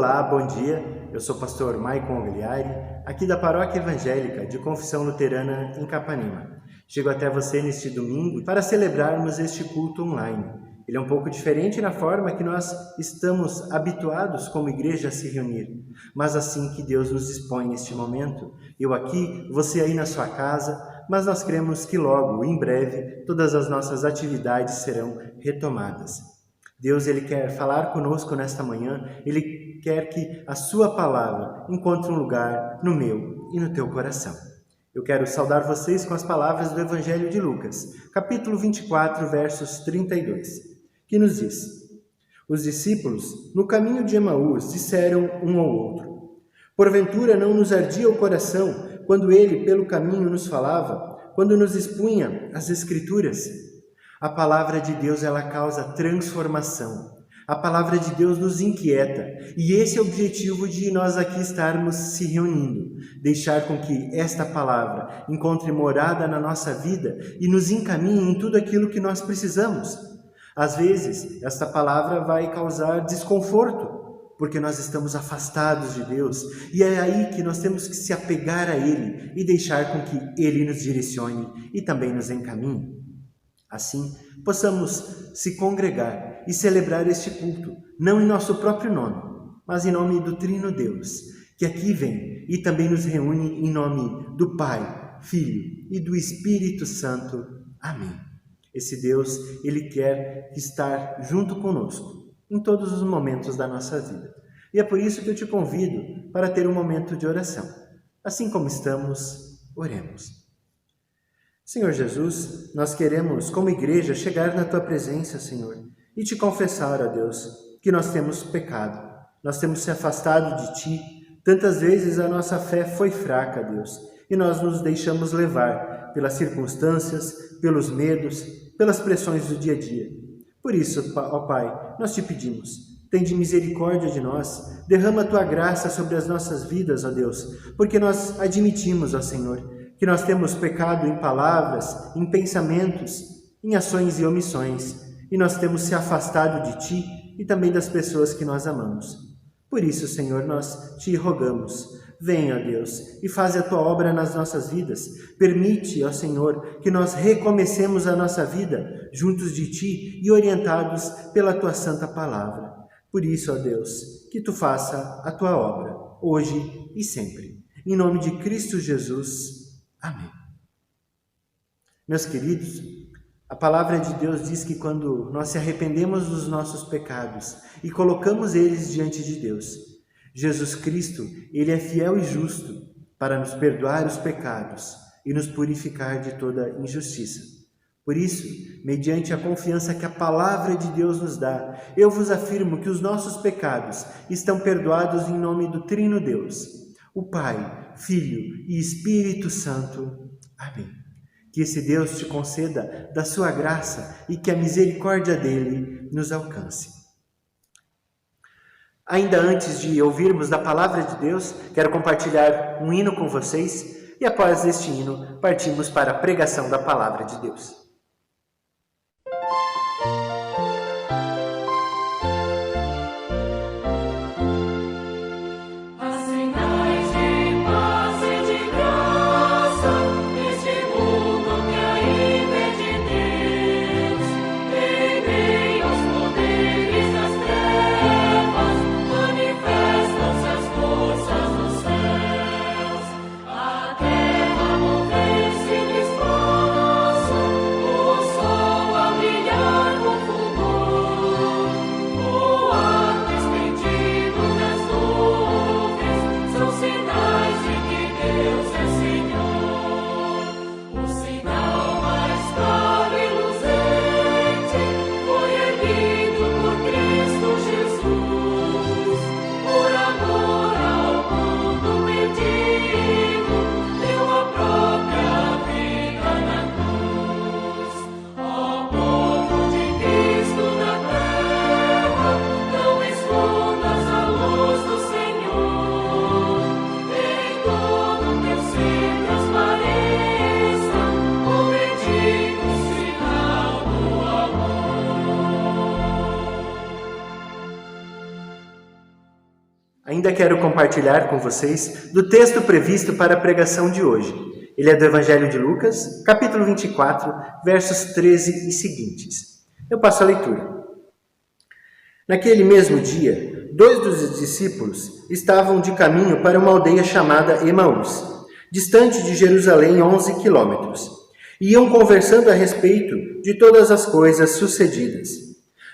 Olá, bom dia. Eu sou o pastor Maicon Aguiliari, aqui da Paróquia Evangélica de Confissão Luterana em Capanema. Chego até você neste domingo para celebrarmos este culto online. Ele é um pouco diferente na forma que nós estamos habituados como igreja a se reunir, mas assim que Deus nos dispõe neste momento. Eu aqui, você aí na sua casa, mas nós cremos que logo, em breve, todas as nossas atividades serão retomadas. Deus, Ele quer falar conosco nesta manhã, Ele quer que a sua palavra encontre um lugar no meu e no teu coração. Eu quero saudar vocês com as palavras do Evangelho de Lucas, capítulo 24, versos 32, que nos diz: Os discípulos, no caminho de Emaús, disseram um ao outro: Porventura não nos ardia o coração quando Ele pelo caminho nos falava, quando nos expunha as Escrituras? A palavra de Deus, ela causa transformação. A palavra de Deus nos inquieta. E esse é o objetivo de nós aqui estarmos se reunindo. Deixar com que esta palavra encontre morada na nossa vida e nos encaminhe em tudo aquilo que nós precisamos. Às vezes, esta palavra vai causar desconforto, porque nós estamos afastados de Deus. E é aí que nós temos que se apegar a Ele e deixar com que Ele nos direcione e também nos encaminhe. Assim, possamos se congregar e celebrar este culto, não em nosso próprio nome, mas em nome do Trino Deus, que aqui vem e também nos reúne em nome do Pai, Filho e do Espírito Santo. Amém. Esse Deus, Ele quer estar junto conosco em todos os momentos da nossa vida. E é por isso que eu te convido para ter um momento de oração. Assim como estamos, oremos. Senhor Jesus, nós queremos, como igreja, chegar na Tua presença, Senhor, e te confessar, ó Deus, que nós temos pecado, nós temos se afastado de Ti. Tantas vezes a nossa fé foi fraca, Deus, e nós nos deixamos levar pelas circunstâncias, pelos medos, pelas pressões do dia a dia. Por isso, ó Pai, nós te pedimos, tende misericórdia de nós, derrama a Tua graça sobre as nossas vidas, ó Deus, porque nós admitimos, ó Senhor, que nós temos pecado em palavras, em pensamentos, em ações e omissões, e nós temos se afastado de Ti e também das pessoas que nós amamos. Por isso, Senhor, nós te rogamos, venha, ó Deus, e faz a Tua obra nas nossas vidas. Permite, ó Senhor, que nós recomecemos a nossa vida juntos de Ti e orientados pela Tua santa palavra. Por isso, ó Deus, que Tu faça a Tua obra, hoje e sempre. Em nome de Cristo Jesus. Amém. Meus queridos, a palavra de Deus diz que quando nós se arrependemos dos nossos pecados e colocamos eles diante de Deus, Jesus Cristo, Ele é fiel e justo para nos perdoar os pecados e nos purificar de toda injustiça. Por isso, mediante a confiança que a palavra de Deus nos dá, eu vos afirmo que os nossos pecados estão perdoados em nome do Trino Deus, o Pai, Filho e Espírito Santo. Amém. Que esse Deus te conceda da sua graça e que a misericórdia dele nos alcance. Ainda antes de ouvirmos da palavra de Deus, quero compartilhar um hino com vocês e após este hino partimos para a pregação da palavra de Deus. A terra moveu-se, disposto ainda quero compartilhar com vocês do texto previsto para a pregação de hoje. Ele é do Evangelho de Lucas, capítulo 24, versos 13 e seguintes. Eu passo a leitura. Naquele mesmo dia, 2 dos discípulos estavam de caminho para uma aldeia chamada Emaús, distante de Jerusalém 11 quilômetros. Iam conversando a respeito de todas as coisas sucedidas.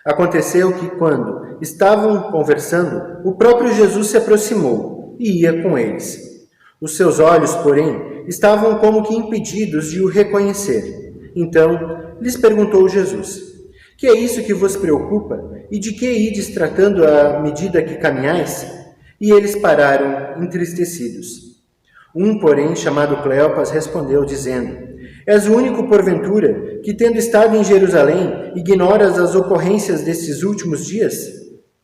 Aconteceu que, quando estavam conversando, o próprio Jesus se aproximou e ia com eles. Os seus olhos, porém, estavam como que impedidos de o reconhecer. Então, lhes perguntou Jesus: que é isso que vos preocupa? E de que ides tratando à medida que caminhais? E eles pararam entristecidos. Um, porém, chamado Cleopas, respondeu, dizendo: és o único, porventura, que, tendo estado em Jerusalém, ignoras as ocorrências destes últimos dias?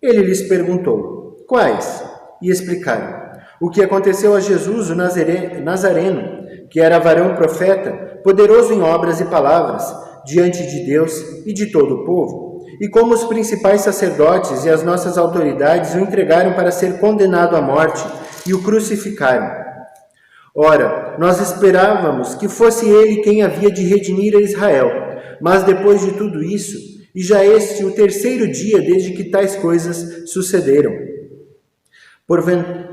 Ele lhes perguntou: quais? E explicaram: o que aconteceu a Jesus, o Nazareno, que era varão profeta, poderoso em obras e palavras, diante de Deus e de todo o povo, e como os principais sacerdotes e as nossas autoridades o entregaram para ser condenado à morte e o crucificaram. Ora, nós esperávamos que fosse ele quem havia de redimir a Israel, mas depois de tudo isso, e já este o terceiro dia desde que tais coisas sucederam.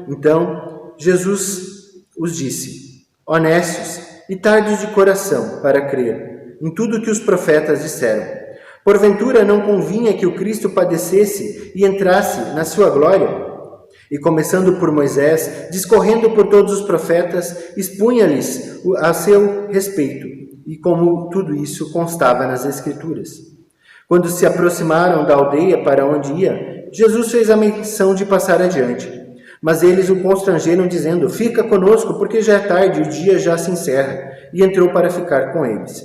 Então, Jesus os disse: honestos e tardos de coração para crer em tudo que os profetas disseram. Porventura não convinha que o Cristo padecesse e entrasse na sua glória? E começando por Moisés, discorrendo por todos os profetas, expunha-lhes a seu respeito, e como tudo isso constava nas Escrituras. Quando se aproximaram da aldeia para onde ia, Jesus fez a menção de passar adiante. Mas eles o constrangeram, dizendo: fica conosco, porque já é tarde, o dia já se encerra. E entrou para ficar com eles.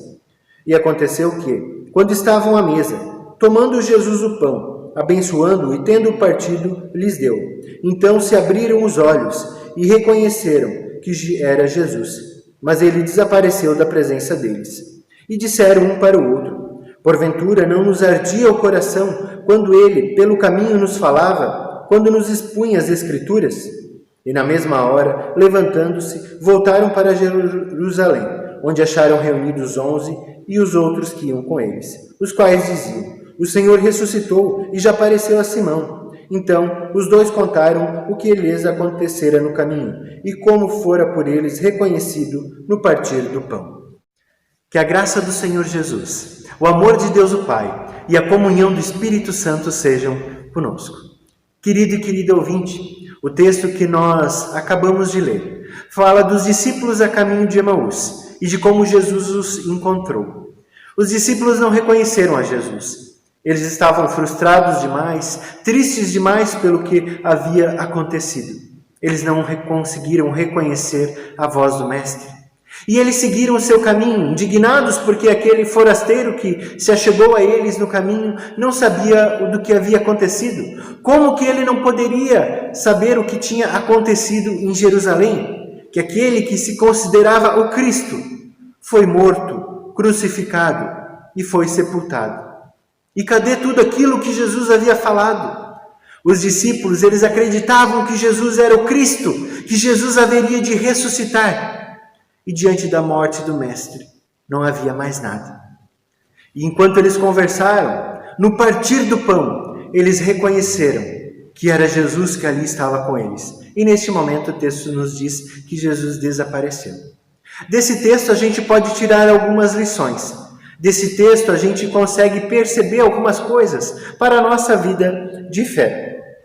E aconteceu que, quando estavam à mesa, tomando Jesus o pão, abençoando-o e tendo partido, lhes deu. Então se abriram os olhos e reconheceram que era Jesus. Mas ele desapareceu da presença deles. E disseram um para o outro: porventura não nos ardia o coração quando ele, pelo caminho, nos falava, quando nos expunha as Escrituras? E na mesma hora, levantando-se, voltaram para Jerusalém, onde acharam reunidos os 11 e os outros que iam com eles, os quais diziam: o Senhor ressuscitou e já apareceu a Simão. Então os dois contaram o que lhes acontecera no caminho e como fora por eles reconhecido no partir do pão. Que a graça do Senhor Jesus, o amor de Deus o Pai e a comunhão do Espírito Santo sejam conosco. Querido e querida ouvinte, o texto que nós acabamos de ler fala dos discípulos a caminho de Emaús e de como Jesus os encontrou. Os discípulos não reconheceram a Jesus. Eles estavam frustrados demais, tristes demais pelo que havia acontecido. Eles não conseguiram reconhecer a voz do Mestre. E eles seguiram o seu caminho, indignados porque aquele forasteiro que se achegou a eles no caminho não sabia do que havia acontecido. Como que ele não poderia saber o que tinha acontecido em Jerusalém? Que aquele que se considerava o Cristo foi morto, crucificado e foi sepultado. E cadê tudo aquilo que Jesus havia falado? Os discípulos, eles acreditavam que Jesus era o Cristo, que Jesus haveria de ressuscitar. E diante da morte do Mestre, não havia mais nada. E enquanto eles conversaram, no partir do pão, eles reconheceram que era Jesus que ali estava com eles. E neste momento o texto nos diz que Jesus desapareceu. Desse texto a gente pode tirar algumas lições. Desse texto a gente consegue perceber algumas coisas para a nossa vida de fé.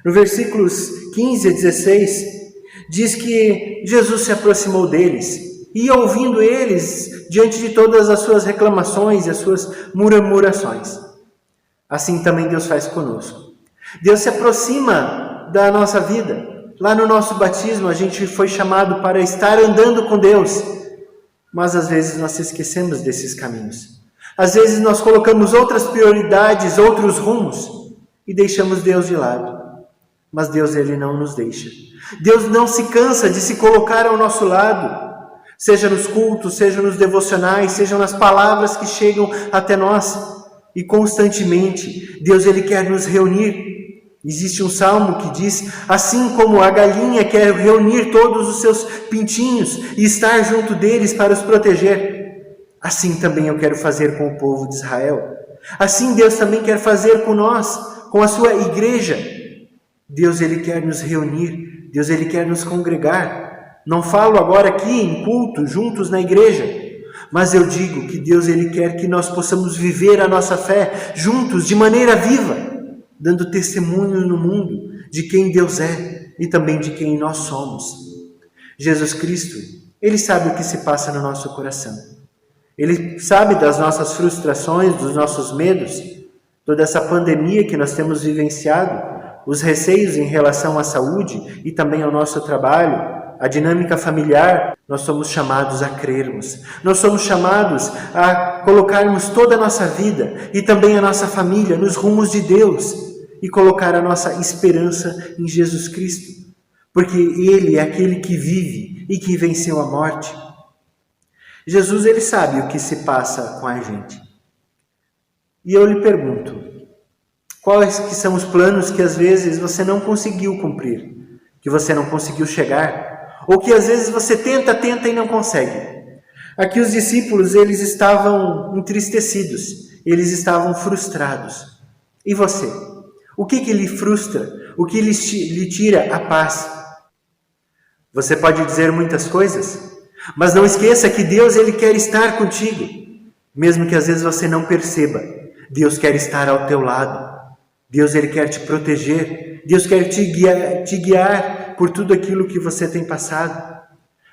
No versículos 15 a 16, diz que Jesus se aproximou deles e ia ouvindo eles diante de todas as suas reclamações e as suas murmurações. Assim também Deus faz conosco. Deus se aproxima da nossa vida. Lá no nosso batismo a gente foi chamado para estar andando com Deus. Mas às vezes nós esquecemos desses caminhos. Às vezes nós colocamos outras prioridades, outros rumos e deixamos Deus de lado. Mas Deus, ele não nos deixa. Deus não se cansa de se colocar ao nosso lado. Seja nos cultos, seja nos devocionais, seja nas palavras que chegam até nós. E constantemente, Deus, ele quer nos reunir. Existe um salmo que diz: assim como a galinha quer reunir todos os seus pintinhos e estar junto deles para os proteger, assim também eu quero fazer com o povo de Israel. Assim Deus também quer fazer com nós, com a sua igreja. Deus, Ele quer nos reunir, Deus, Ele quer nos congregar. Não falo agora aqui em culto, juntos na igreja, mas eu digo que Deus, Ele quer que nós possamos viver a nossa fé juntos, de maneira viva, dando testemunho no mundo de quem Deus é e também de quem nós somos. Jesus Cristo, Ele sabe o que se passa no nosso coração. Ele sabe das nossas frustrações, dos nossos medos, toda essa pandemia que nós temos vivenciado, os receios em relação à saúde e também ao nosso trabalho, a dinâmica familiar. Nós somos chamados a crermos. Nós somos chamados a colocarmos toda a nossa vida e também a nossa família nos rumos de Deus e colocar a nossa esperança em Jesus Cristo, porque Ele é aquele que vive e que venceu a morte. Jesus, Ele sabe o que se passa com a gente. E eu lhe pergunto, quais que são os planos que às vezes você não conseguiu cumprir, que você não conseguiu chegar, ou que às vezes você tenta e não consegue? Aqui os discípulos, eles estavam entristecidos, eles estavam frustrados. E você? O que lhe frustra? O que lhe tira a paz? Você pode dizer muitas coisas, mas não esqueça que Deus, Ele quer estar contigo, mesmo que às vezes você não perceba. Deus quer estar ao teu lado. Deus, Ele quer te proteger. Deus quer te guiar por tudo aquilo que você tem passado.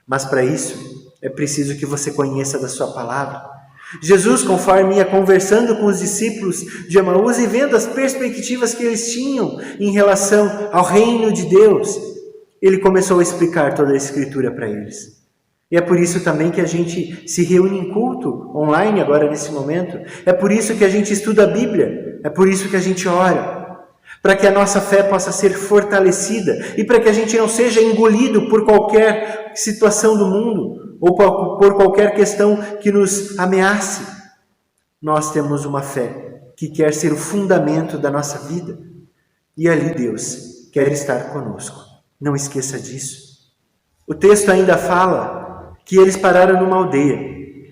Mas para isso, é preciso que você conheça da sua palavra. Jesus, conforme ia conversando com os discípulos de Emaús e vendo as perspectivas que eles tinham em relação ao reino de Deus, Ele começou a explicar toda a Escritura para eles. E é por isso também que a gente se reúne em culto online agora nesse momento. É por isso que a gente estuda a Bíblia. É por isso que a gente ora. Para que a nossa fé possa ser fortalecida e para que a gente não seja engolido por qualquer situação do mundo ou por qualquer questão que nos ameace. Nós temos uma fé que quer ser o fundamento da nossa vida. E ali Deus quer estar conosco. Não esqueça disso. O texto ainda fala que eles pararam numa aldeia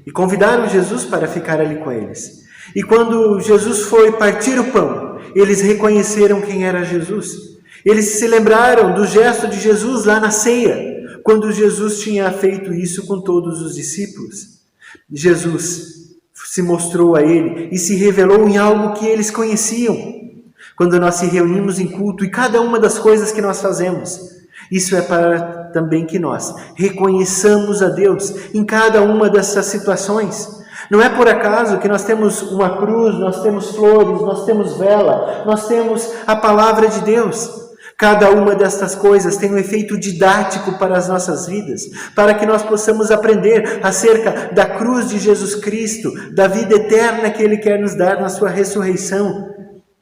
e convidaram Jesus para ficar ali com eles. E quando Jesus foi partir o pão, eles reconheceram quem era Jesus. Eles se lembraram do gesto de Jesus lá na ceia, quando Jesus tinha feito isso com todos os discípulos. Jesus se mostrou a ele e se revelou em algo que eles conheciam. Quando nós se reunimos em culto e cada uma das coisas que nós fazemos, isso é para também que nós reconheçamos a Deus em cada uma dessas situações. Não é por acaso que nós temos uma cruz, nós temos flores, nós temos vela, nós temos a palavra de Deus. Cada uma destas coisas tem um efeito didático para as nossas vidas, para que nós possamos aprender acerca da cruz de Jesus Cristo, da vida eterna que Ele quer nos dar na sua ressurreição,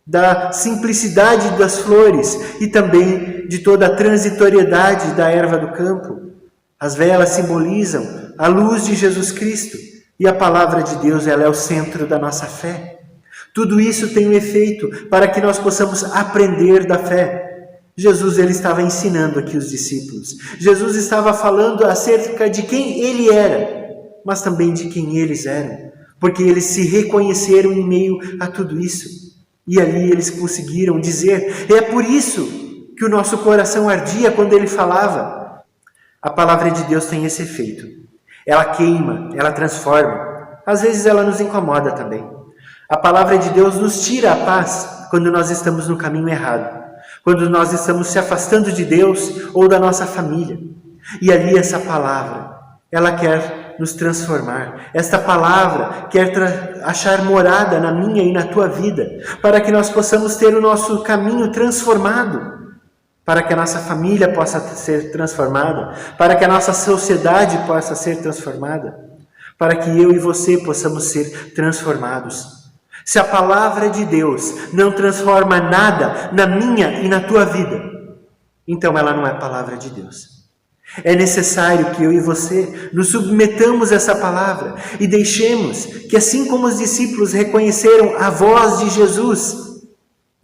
da simplicidade das flores e também de toda a transitoriedade da erva do campo. As velas simbolizam a luz de Jesus Cristo e a palavra de Deus, ela é o centro da nossa fé. Tudo isso tem um efeito para que nós possamos aprender da fé. Jesus, ele estava ensinando aqui os discípulos. Jesus estava falando acerca de quem ele era, mas também de quem eles eram, porque eles se reconheceram em meio a tudo isso. E ali eles conseguiram dizer, é por isso que o nosso coração ardia quando ele falava. A palavra de Deus tem esse efeito. Ela queima, ela transforma. Às vezes ela nos incomoda também. A palavra de Deus nos tira a paz quando nós estamos no caminho errado. Quando nós estamos se afastando de Deus ou da nossa família. E ali essa palavra, ela quer nos transformar. Esta palavra quer achar morada na minha e na tua vida, para que nós possamos ter o nosso caminho transformado, para que a nossa família possa ser transformada, para que a nossa sociedade possa ser transformada, para que eu e você possamos ser transformados. Se a palavra de Deus não transforma nada na minha e na tua vida, então ela não é palavra de Deus. É necessário que eu e você nos submetamos a essa palavra e deixemos que, assim como os discípulos reconheceram a voz de Jesus,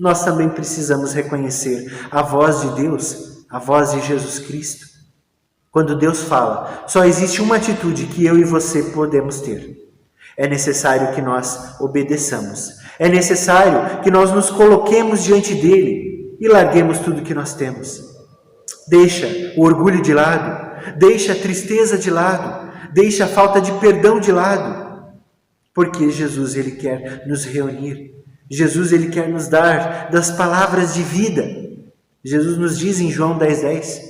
nós também precisamos reconhecer a voz de Deus, a voz de Jesus Cristo. Quando Deus fala, só existe uma atitude que eu e você podemos ter. É necessário que nós obedeçamos. É necessário que nós nos coloquemos diante dele e larguemos tudo que nós temos. Deixa o orgulho de lado, deixa a tristeza de lado, deixa a falta de perdão de lado, porque Jesus ele quer nos reunir. Jesus ele quer nos dar das palavras de vida. Jesus nos diz em João 10:10,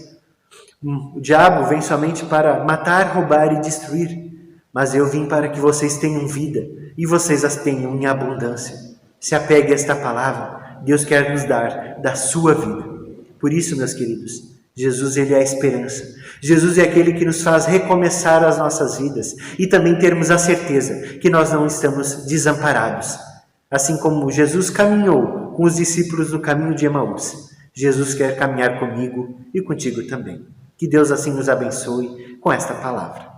o diabo vem somente para matar, roubar e destruir, mas eu vim para que vocês tenham vida e vocês as tenham em abundância. Se apegue a esta palavra, Deus quer nos dar da sua vida. Por isso, meus queridos, Jesus ele é a esperança. Jesus é aquele que nos faz recomeçar as nossas vidas e também termos a certeza que nós não estamos desamparados. Assim como Jesus caminhou com os discípulos no caminho de Emaús, Jesus quer caminhar comigo e contigo também. Que Deus assim nos abençoe com esta palavra.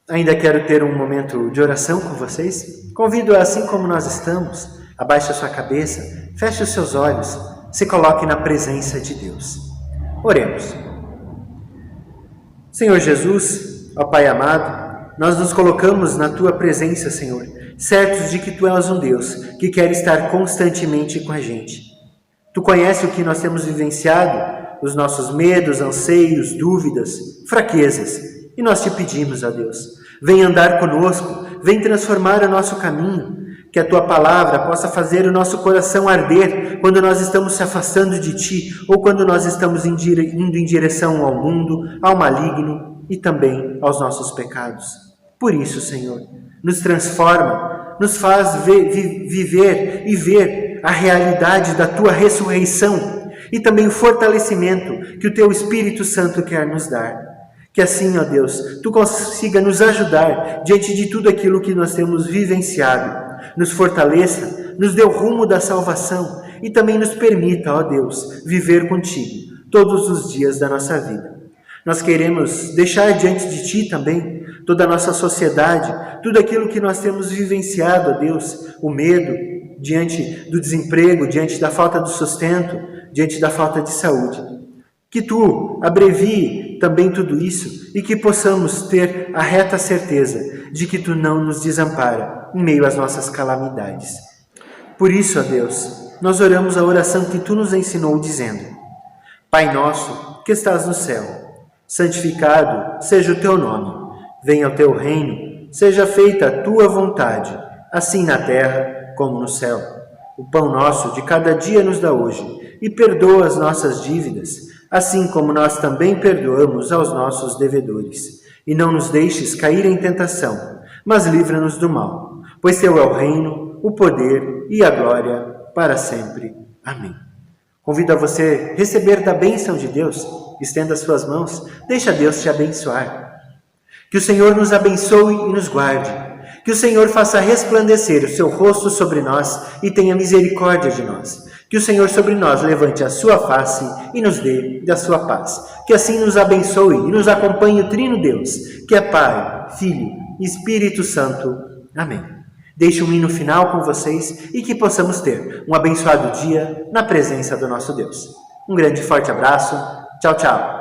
Ainda quero ter um momento de oração com vocês. Convido assim como nós estamos, abaixe a sua cabeça, feche os seus olhos, se coloque na presença de Deus. Oremos. Senhor Jesus, ó Pai amado, nós nos colocamos na Tua presença, Senhor, certos de que Tu és um Deus que quer estar constantemente com a gente. Tu conheces o que nós temos vivenciado, os nossos medos, anseios, dúvidas, fraquezas. E nós te pedimos, ó Deus, vem andar conosco, vem transformar o nosso caminho, que a Tua palavra possa fazer o nosso coração arder quando nós estamos se afastando de Ti ou quando nós estamos indo em direção ao mundo, ao maligno e também aos nossos pecados. Por isso, Senhor, nos transforma, nos faz viver e ver a realidade da Tua ressurreição e também o fortalecimento que o Teu Espírito Santo quer nos dar. Que assim, ó Deus, Tu consiga nos ajudar diante de tudo aquilo que nós temos vivenciado. Nos fortaleça, nos dê o rumo da salvação e também nos permita, ó Deus, viver contigo todos os dias da nossa vida. Nós queremos deixar diante de Ti também toda a nossa sociedade, tudo aquilo que nós temos vivenciado, ó Deus, o medo diante do desemprego, diante da falta do sustento, diante da falta de saúde. Que Tu abrevie também tudo isso e que possamos ter a reta certeza de que Tu não nos desampara em meio às nossas calamidades. Por isso, ó Deus, nós oramos a oração que Tu nos ensinou dizendo: Pai nosso, que estás no céu, santificado seja o Teu nome. Venha o Teu reino, seja feita a Tua vontade, assim na terra como no céu. O pão nosso de cada dia nos dá hoje e perdoa as nossas dívidas, assim como nós também perdoamos aos nossos devedores. E não nos deixes cair em tentação, mas livra-nos do mal, pois Teu é o reino, o poder e a glória para sempre. Amém. Convido a você a receber da bênção de Deus. Estenda as suas mãos, deixa Deus te abençoar. Que o Senhor nos abençoe e nos guarde. Que o Senhor faça resplandecer o seu rosto sobre nós e tenha misericórdia de nós. Que o Senhor sobre nós levante a sua face e nos dê da sua paz. Que assim nos abençoe e nos acompanhe o Trino Deus, que é Pai, Filho e Espírito Santo. Amém. Deixe um hino final com vocês e que possamos ter um abençoado dia na presença do nosso Deus. Um grande e forte abraço. Tchau, tchau.